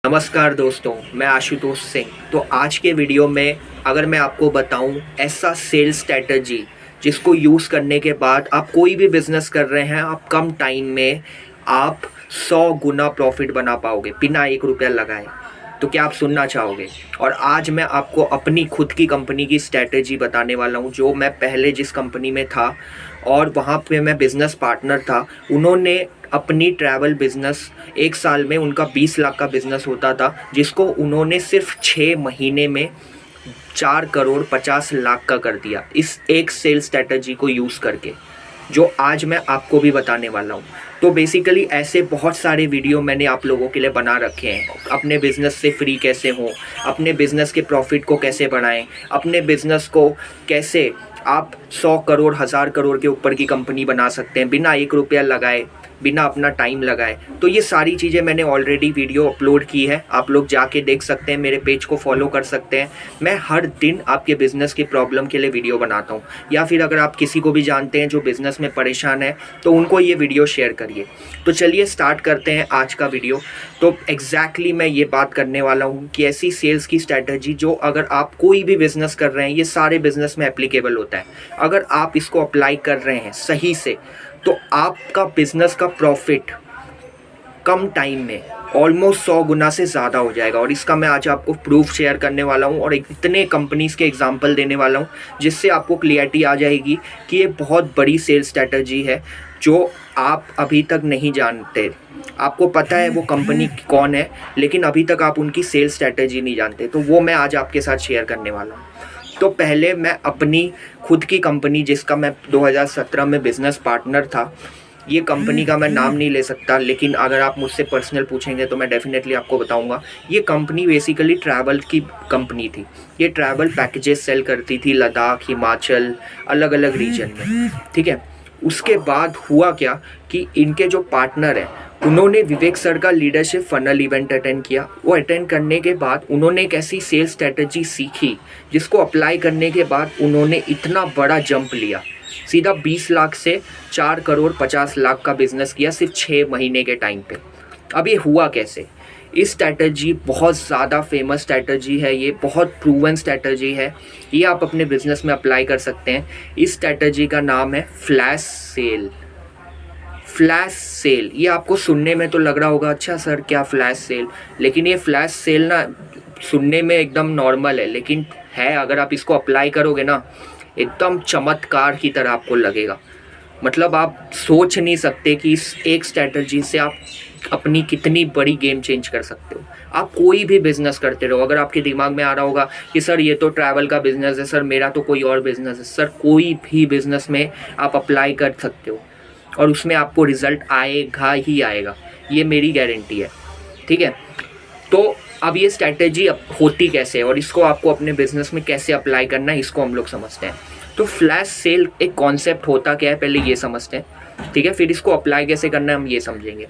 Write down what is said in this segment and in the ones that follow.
नमस्कार दोस्तों, मैं आशुतोष सिंह। तो आज के वीडियो में अगर मैं आपको बताऊं ऐसा सेल्स स्ट्रैटेजी जिसको यूज़ करने के बाद आप कोई भी बिज़नेस कर रहे हैं, आप कम टाइम में आप 100 गुना प्रॉफिट बना पाओगे बिना 1 रुपया लगाए, तो क्या आप सुनना चाहोगे? और आज मैं आपको अपनी खुद की कंपनी की स्ट्रैटेजी बताने वाला हूं, जो मैं पहले जिस कंपनी में था और वहां पे मैं बिज़नेस पार्टनर था। उन्होंने अपनी ट्रैवल बिज़नेस 1 साल में उनका 20 लाख का बिज़नेस होता था, जिसको उन्होंने सिर्फ 6 महीने में 4 करोड़ 50 लाख का कर दिया इस एक सेल्स स्ट्रैटेजी को यूज़ करके, जो आज मैं आपको भी बताने वाला हूँ। तो बेसिकली ऐसे बहुत सारे वीडियो मैंने आप लोगों के लिए बना रखे हैं। अपने बिज़नेस से फ्री कैसे हो, अपने बिज़नेस के प्रॉफिट को कैसे बढ़ाएं, अपने बिज़नेस को कैसे आप 100 करोड़ 1000 करोड़ के ऊपर की कंपनी बना सकते हैं बिना 1 रुपया लगाए, बिना अपना टाइम लगाए। तो ये सारी चीज़ें मैंने ऑलरेडी वीडियो अपलोड की है, आप लोग जाके देख सकते हैं, मेरे पेज को फॉलो कर सकते हैं। मैं हर दिन आपके बिज़नेस की प्रॉब्लम के लिए वीडियो बनाता हूँ, या फिर अगर आप किसी को भी जानते हैं जो बिज़नेस में परेशान है तो उनको ये वीडियो शेयर करिए। तो चलिए स्टार्ट करते हैं आज का वीडियो। तो एग्जैक्टली मैं ये बात करने वाला हूँ कि ऐसी सेल्स की स्ट्रैटेजी जो अगर आप कोई भी बिज़नेस कर रहे हैं, ये सारे बिज़नेस में एप्लीकेबल होता है। अगर आप इसको अप्लाई कर रहे हैं सही से, तो आपका बिज़नेस का प्रॉफिट कम टाइम में ऑलमोस्ट 100 गुना से ज़्यादा हो जाएगा। और इसका मैं आज आपको प्रूफ शेयर करने वाला हूँ और इतने कंपनीज़ के एग्जांपल देने वाला हूँ जिससे आपको क्लियरिटी आ जाएगी कि ये बहुत बड़ी सेल्स स्ट्रैटेजी है जो आप अभी तक नहीं जानते। आपको पता है वो कंपनी कौन है, लेकिन अभी तक आप उनकी सेल्स स्ट्रैटेजी नहीं जानते। तो वो मैं आज आपके साथ शेयर करने वाला हूँ। तो पहले मैं अपनी खुद की कंपनी, जिसका मैं 2017 में बिज़नेस पार्टनर था, ये कंपनी का मैं नाम नहीं ले सकता, लेकिन अगर आप मुझसे पर्सनल पूछेंगे तो मैं डेफिनेटली आपको बताऊंगा। ये कंपनी बेसिकली ट्रैवल की कंपनी थी। ये ट्रैवल पैकेजेस सेल करती थी लद्दाख, हिमाचल, अलग अलग रीजन में, ठीक है। उसके बाद हुआ क्या कि इनके जो पार्टनर हैं उन्होंने विवेक सर का लीडरशिप फनल इवेंट अटेंड किया। वो अटेंड करने के बाद उन्होंने एक ऐसी सेल्स स्ट्रैटेजी सीखी जिसको अप्लाई करने के बाद उन्होंने इतना बड़ा जंप लिया, सीधा 20 लाख से 4 करोड़ 50 लाख का बिजनेस किया सिर्फ 6 महीने के टाइम पे। अब ये हुआ कैसे? इस स्ट्रैटेजी बहुत ज़्यादा फेमस स्ट्रैटेजी है, ये बहुत प्रूवन स्ट्रैटेजी है, ये आप अपने बिजनेस में अप्लाई कर सकते हैं। इस स्ट्रैटेजी का नाम है फ्लैश सेल। फ्लैश सेल, ये आपको सुनने में तो लग रहा होगा अच्छा सर क्या फ्लैश सेल, लेकिन ये फ्लैश सेल ना सुनने में एकदम नॉर्मल है, लेकिन है अगर आप इसको अप्लाई करोगे ना एकदम चमत्कार की तरह आपको लगेगा। मतलब आप सोच नहीं सकते कि इस एक स्ट्रैटेजी से आप अपनी कितनी बड़ी गेम चेंज कर सकते हो। आप कोई भी बिज़नेस करते रहो, अगर आपके दिमाग में आ रहा होगा कि सर ये तो ट्रैवल का बिज़नेस है, सर मेरा तो कोई और बिज़नेस है, सर कोई भी बिज़नेस में आप अप्लाई कर सकते हो और उसमें आपको रिज़ल्ट आएगा ही आएगा, ये मेरी गारंटी है, ठीक है। तो अब ये स्ट्रैटेजी होती कैसे है और इसको आपको अपने बिजनेस में कैसे अप्लाई करना है, इसको हम लोग समझते हैं। तो फ्लैश सेल एक कॉन्सेप्ट होता क्या है पहले ये समझते हैं, ठीक है, फिर इसको अप्लाई कैसे करना है हम ये समझेंगे।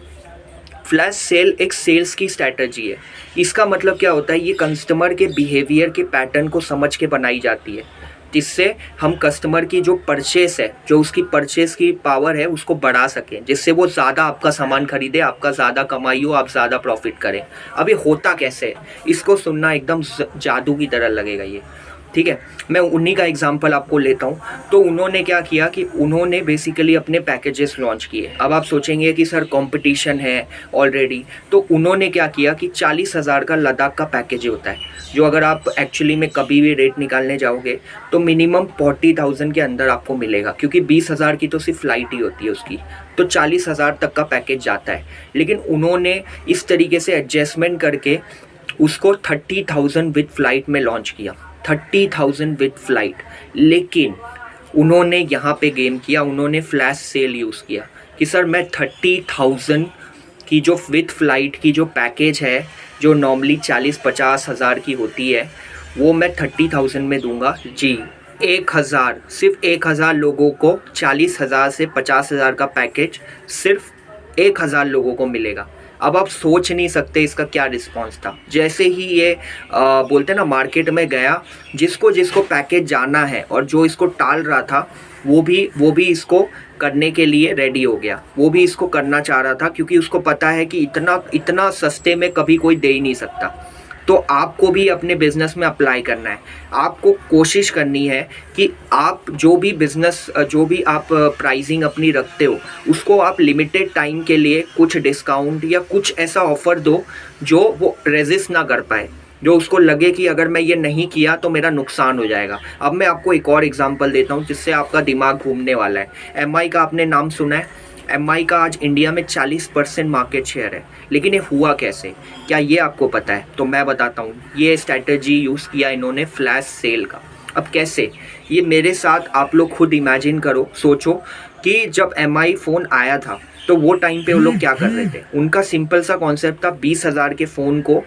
फ्लैश सेल एक सेल्स की स्ट्रैटेजी है। इसका मतलब क्या होता है, ये कस्टमर के बिहेवियर के पैटर्न को समझ के बनाई जाती है, जिससे हम कस्टमर की जो परचेस है, जो उसकी परचेस की पावर है उसको बढ़ा सकें, जिससे वो ज़्यादा आपका सामान खरीदे, आपका ज़्यादा कमाई हो, आप ज़्यादा प्रॉफिट करें। अब ये होता कैसे है, इसको सुनना एकदम जादू की तरह लगेगा ये, ठीक है। मैं उन्हीं का एग्जांपल आपको लेता हूँ। तो उन्होंने क्या किया कि उन्होंने बेसिकली अपने पैकेजेस लॉन्च किए। अब आप सोचेंगे कि सर कंपटीशन है ऑलरेडी, तो उन्होंने क्या किया कि 40,000 का लद्दाख का पैकेज होता है, जो अगर आप एक्चुअली में कभी भी रेट निकालने जाओगे तो मिनिमम 40,000 के अंदर आपको मिलेगा, क्योंकि 20,000 की तो सिर्फ फ्लाइट ही होती है उसकी, तो 40,000 तक का पैकेज जाता है। लेकिन उन्होंने इस तरीके से एडजस्टमेंट करके उसको 30,000 विद फ्लाइट में लॉन्च किया, 30,000 विद फ्लाइट। लेकिन उन्होंने यहाँ पे गेम किया, उन्होंने फ्लैश सेल यूज़ किया कि सर मैं 30,000 की जो विद फ्लाइट की जो पैकेज है, जो नॉर्मली 40-50 हज़ार की होती है, वो मैं 30,000 में दूंगा जी। 1,000 सिर्फ 1,000 लोगों को 40,000 से 50,000 का पैकेज सिर्फ 1,000 लोगों को मिलेगा। अब आप सोच नहीं सकते इसका क्या रिस्पॉन्स था। जैसे ही ये बोलते हैं ना मार्केट में गया, जिसको जिसको पैकेज जाना है और जो इसको टाल रहा था वो भी इसको करने के लिए रेडी हो गया। वो भी इसको करना चाह रहा था क्योंकि उसको पता है कि इतना सस्ते में कभी कोई दे ही नहीं सकता। तो आपको भी अपने बिज़नेस में अप्लाई करना है। आपको कोशिश करनी है कि आप जो भी आप प्राइसिंग अपनी रखते हो उसको आप लिमिटेड टाइम के लिए कुछ डिस्काउंट या कुछ ऐसा ऑफ़र दो जो वो रेजिस्ट ना कर पाए, जो उसको लगे कि अगर मैं ये नहीं किया तो मेरा नुकसान हो जाएगा। अब मैं आपको एक और एग्जांपल देता हूँ जिससे आपका दिमाग घूमने वाला है। एमआई का आपने नाम सुना है? एमआई का आज इंडिया में 40% मार्केट शेयर है, लेकिन ये हुआ कैसे, क्या ये आपको पता है? तो मैं बताता हूँ। ये स्ट्रैटेजी यूज़ किया इन्होंने फ्लैश सेल का। अब कैसे, ये मेरे साथ आप लोग खुद इमेजिन करो, सोचो कि जब एमआई फ़ोन आया था तो वो टाइम पे वो लोग क्या कर रहे थे। उनका सिंपल सा कॉन्सेप्ट था 20,000 के फ़ोन को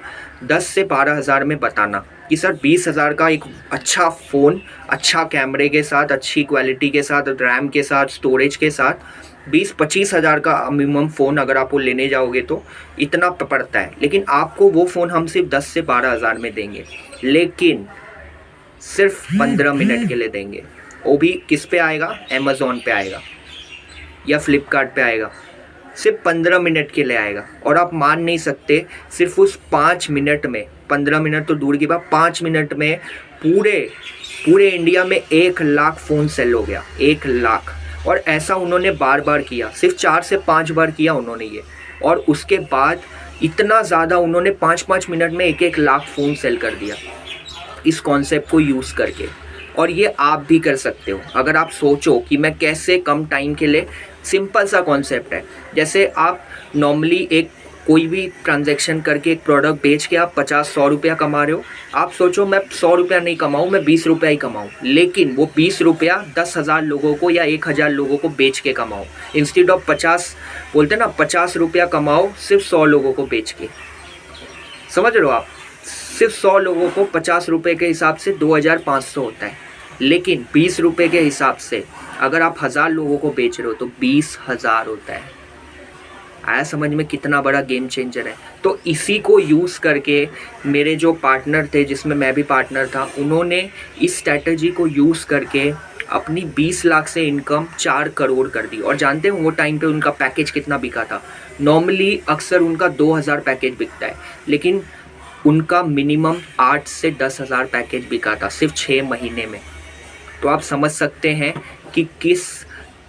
10 से 12,000 में बताना कि सर 20,000 का एक अच्छा फ़ोन, अच्छा कैमरे के साथ, अच्छी क्वालिटी के साथ, रैम के साथ, स्टोरेज के साथ 20-25,000 का मिनिमम फ़ोन अगर आप वो लेने जाओगे तो इतना पड़ता है। लेकिन आपको वो फ़ोन हम सिर्फ 10 से 12,000 में देंगे, लेकिन सिर्फ 15 मिनट के लिए देंगे। वो भी किस पे आएगा? अमेज़ॉन पे आएगा या फ्लिपकार्ट पे आएगा। सिर्फ 15 मिनट के लिए आएगा। और आप मान नहीं सकते, सिर्फ उस 5 मिनट में, 15 मिनट तो दूर की बात, 5 मिनट में पूरे इंडिया में 1 लाख फ़ोन सेल हो गया। 1 लाख। और ऐसा उन्होंने बार बार किया, सिर्फ 4 से 5 बार किया उन्होंने ये। और उसके बाद इतना ज़्यादा उन्होंने 5-5 मिनट में 1-1 लाख फ़ोन सेल कर दिया इस कॉन्सेप्ट को यूज़ करके। और ये आप भी कर सकते हो अगर आप सोचो कि मैं कैसे कम टाइम के लिए। सिंपल सा कॉन्सेप्ट है। जैसे आप नॉर्मली कोई भी ट्रांजैक्शन करके एक प्रोडक्ट बेच के आप 50-100 रुपया कमा रहे हो। आप सोचो मैं 100 रुपया नहीं कमाऊँ, मैं 20 रुपया ही कमाऊँ, लेकिन वो 20 रुपया 10,000 लोगों को या 1,000 लोगों को बेच के कमाओ। इंस्टेड ऑफ 50, बोलते ना 50 रुपया कमाओ सिर्फ 100 लोगों को बेच के। समझ रहे हो आप? सिर्फ 100 लोगों को 50 रुपये के हिसाब से 2,500 होता है, लेकिन 20 रुपये के हिसाब से अगर आप 1,000 लोगों को बेच रहे हो तो 20,000 होता है। आया समझ में कितना बड़ा गेम चेंजर है? तो इसी को यूज़ करके मेरे जो पार्टनर थे, जिसमें मैं भी पार्टनर था, उन्होंने इस स्ट्रैटेजी को यूज़ करके अपनी 20 लाख से इनकम 4 करोड़ कर दी। और जानते हो वो टाइम पे उनका पैकेज कितना बिका था? नॉर्मली अक्सर उनका 2,000 पैकेज बिकता है, लेकिन उनका मिनिमम 8 से 10,000 पैकेज बिका था सिर्फ 6 महीने में। तो आप समझ सकते हैं कि किस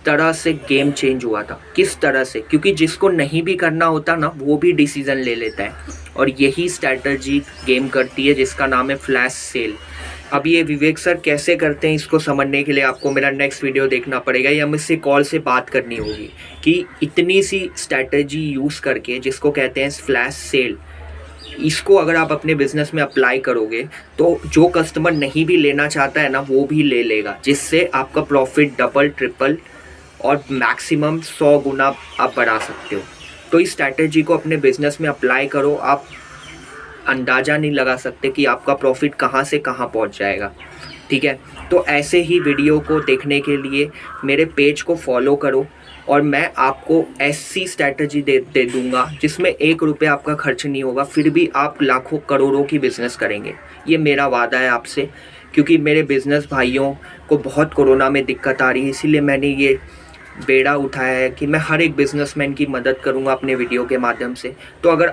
तरह से गेम चेंज हुआ था, किस तरह से। क्योंकि जिसको नहीं भी करना होता ना, वो भी डिसीज़न ले लेता है। और यही स्ट्रैटेजी गेम करती है जिसका नाम है फ्लैश सेल। अब ये विवेक सर कैसे करते हैं, इसको समझने के लिए आपको मेरा नेक्स्ट वीडियो देखना पड़ेगा या मुझसे कॉल से बात करनी होगी कि इतनी सी स्ट्रैटेजी यूज़ करके, जिसको कहते हैं फ्लैश सेल, इसको अगर आप अपने बिज़नेस में अप्लाई करोगे तो जो कस्टमर नहीं भी लेना चाहता है ना, वो भी ले लेगा, जिससे आपका प्रॉफिट डबल, ट्रिपल और मैक्सिमम 100 गुना आप बढ़ा सकते हो। तो इस स्ट्रैटेजी को अपने बिज़नेस में अप्लाई करो। आप अंदाज़ा नहीं लगा सकते कि आपका प्रॉफिट कहाँ से कहाँ पहुँच जाएगा। ठीक है? तो ऐसे ही वीडियो को देखने के लिए मेरे पेज को फॉलो करो, और मैं आपको ऐसी स्ट्रैटेजी दे दूँगा जिसमें 1 रुपया आपका खर्च नहीं होगा, फिर भी आप लाखों करोड़ों की बिज़नेस करेंगे। ये मेरा वादा है आपसे, क्योंकि मेरे बिज़नेस भाइयों को बहुत कोरोना में दिक्कत आ रही है, इसीलिए मैंने ये बेड़ा उठाया है कि मैं हर एक बिजनेसमैन की मदद करूंगा अपने वीडियो के माध्यम से। तो अगर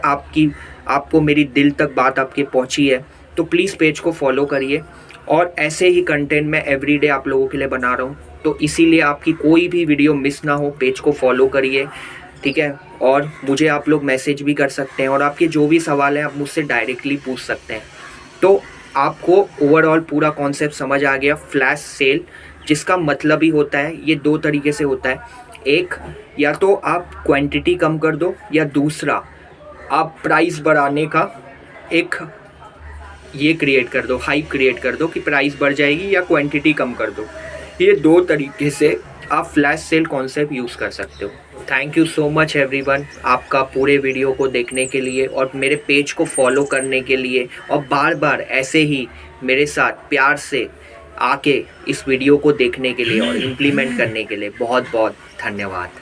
आपको मेरी दिल तक बात आपके पहुंची है तो प्लीज़ पेज को फॉलो करिए, और ऐसे ही कंटेंट मैं एवरीडे आप लोगों के लिए बना रहा हूं। तो इसीलिए आपकी कोई भी वीडियो मिस ना हो, पेज को फॉलो करिए। ठीक है? और मुझे आप लोग मैसेज भी कर सकते हैं, और आपके जो भी सवाल हैं आप मुझसे डायरेक्टली पूछ सकते हैं। तो आपको ओवरऑल पूरा कॉन्सेप्ट समझ आ गया। फ्लैश सेल जिसका मतलब ही होता है, ये 2 तरीके से होता है। एक, या तो आप क्वांटिटी कम कर दो, या दूसरा आप प्राइस बढ़ाने का एक ये क्रिएट कर दो, हाइप क्रिएट कर दो कि प्राइस बढ़ जाएगी, या क्वांटिटी कम कर दो। ये 2 तरीके से आप फ्लैश सेल कॉन्सेप्ट यूज़ कर सकते हो। Thank you so much everyone, आपका पूरे वीडियो को देखने के लिए और मेरे पेज को फॉलो करने के लिए, और बार बार ऐसे ही मेरे साथ प्यार से आके इस वीडियो को देखने के लिए और इम्प्लीमेंट करने के लिए बहुत बहुत धन्यवाद।